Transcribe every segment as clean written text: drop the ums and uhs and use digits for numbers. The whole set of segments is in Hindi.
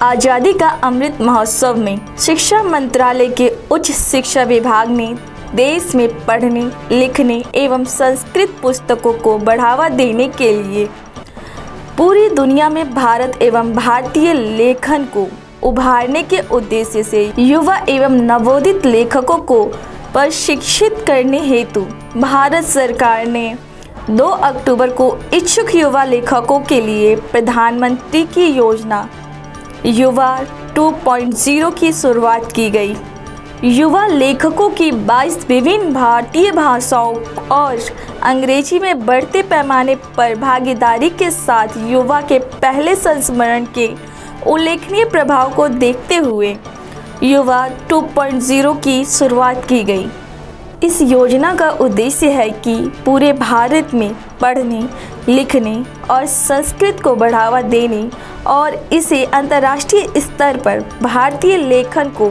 आज़ादी का अमृत महोत्सव में शिक्षा मंत्रालय के उच्च शिक्षा विभाग ने देश में पढ़ने, लिखने एवं संस्कृत पुस्तकों को बढ़ावा देने के लिए पूरी दुनिया में भारत एवं भारतीय लेखन को उभारने के उद्देश्य से युवा एवं नवोदित लेखकों को प्रशिक्षित करने हेतु भारत सरकार ने 2 अक्टूबर को इच्छुक युवा लेखकों के लिए प्रधानमंत्री की योजना युवा 2.0 की शुरुआत की गई। युवा लेखकों की 22 विभिन्न भारतीय भाषाओं और अंग्रेजी में बढ़ते पैमाने पर भागीदारी के साथ युवा के पहले संस्मरण के उल्लेखनीय प्रभाव को देखते हुए युवा 2.0 की शुरुआत की गई। इस योजना का उद्देश्य है कि पूरे भारत में पढ़ने, लिखने और संस्कृत को बढ़ावा देने और इसे अंतर्राष्ट्रीय स्तर पर भारतीय लेखन को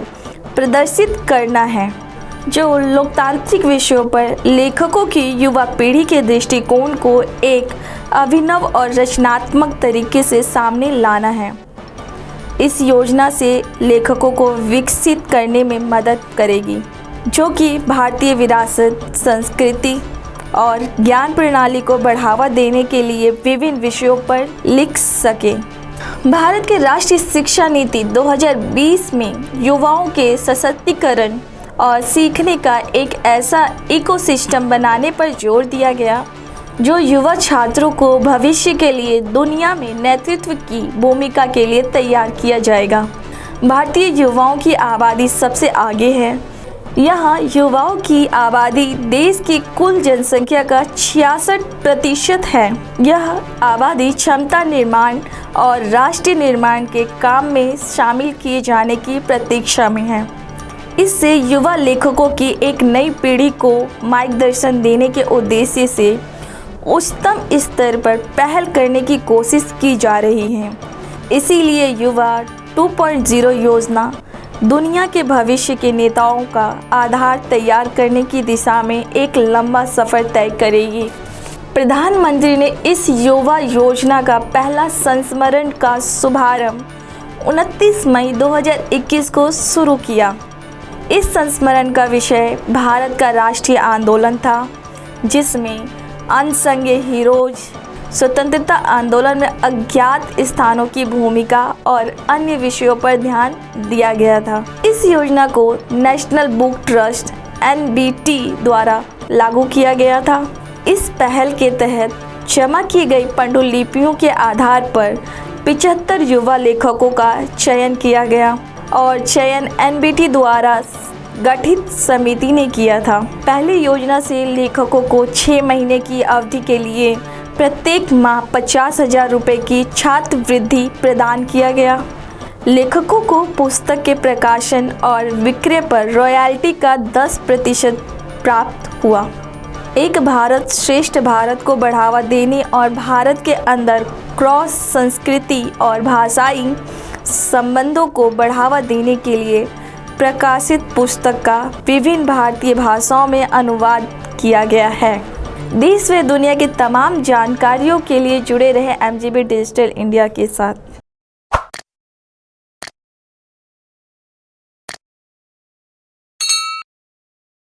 प्रदर्शित करना है, जो लोकतांत्रिक विषयों पर लेखकों की युवा पीढ़ी के दृष्टिकोण को एक अभिनव और रचनात्मक तरीके से सामने लाना है। इस योजना से लेखकों को विकसित करने में मदद करेगी, जो कि भारतीय विरासत, संस्कृति और ज्ञान प्रणाली को बढ़ावा देने के लिए विभिन्न विषयों पर लिख सके। भारत के राष्ट्रीय शिक्षा नीति 2020 में युवाओं के सशक्तिकरण और सीखने का एक ऐसा इकोसिस्टम बनाने पर जोर दिया गया, जो युवा छात्रों को भविष्य के लिए दुनिया में नेतृत्व की भूमिका के लिए तैयार किया जाएगा। भारतीय युवाओं की आबादी सबसे आगे है। यहाँ युवाओं की आबादी देश की कुल जनसंख्या का 66% है। यह आबादी क्षमता निर्माण और राष्ट्र निर्माण के काम में शामिल किए जाने की प्रतीक्षा में है। इससे युवा लेखकों की एक नई पीढ़ी को मार्गदर्शन देने के उद्देश्य से उच्चतम स्तर पर पहल करने की कोशिश की जा रही है। इसीलिए युवा 2.0 योजना दुनिया के भविष्य के नेताओं का आधार तैयार करने की दिशा में एक लंबा सफ़र तय करेगी। प्रधानमंत्री ने इस युवा योजना का पहला संस्मरण का शुभारंभ 29 मई 2021 को शुरू किया। इस संस्मरण का विषय भारत का राष्ट्रीय आंदोलन था, जिसमें अनसंग हीरोज, स्वतंत्रता आंदोलन में अज्ञात स्थानों की भूमिका और अन्य विषयों पर ध्यान दिया गया था। इस योजना को नेशनल बुक ट्रस्ट (NBT) द्वारा लागू किया गया था। इस पहल के तहत जमा की गई पांडुलिपियों के आधार पर 75 युवा लेखकों का चयन किया गया और चयन NBT द्वारा गठित समिति ने किया था। पहली योजना से लेखकों को 6 महीने की अवधि के लिए प्रत्येक माह 50,000 रुपये की छात्रवृत्ति प्रदान किया गया। लेखकों को पुस्तक के प्रकाशन और विक्रय पर रॉयल्टी का 10% प्राप्त हुआ। एक भारत श्रेष्ठ भारत को बढ़ावा देने और भारत के अंदर क्रॉस संस्कृति और भाषाई संबंधों को बढ़ावा देने के लिए प्रकाशित पुस्तक का विभिन्न भारतीय भाषाओं में अनुवाद किया गया है। देश व दुनिया की तमाम जानकारियों के लिए जुड़े रहे MGB डिजिटल इंडिया के साथ।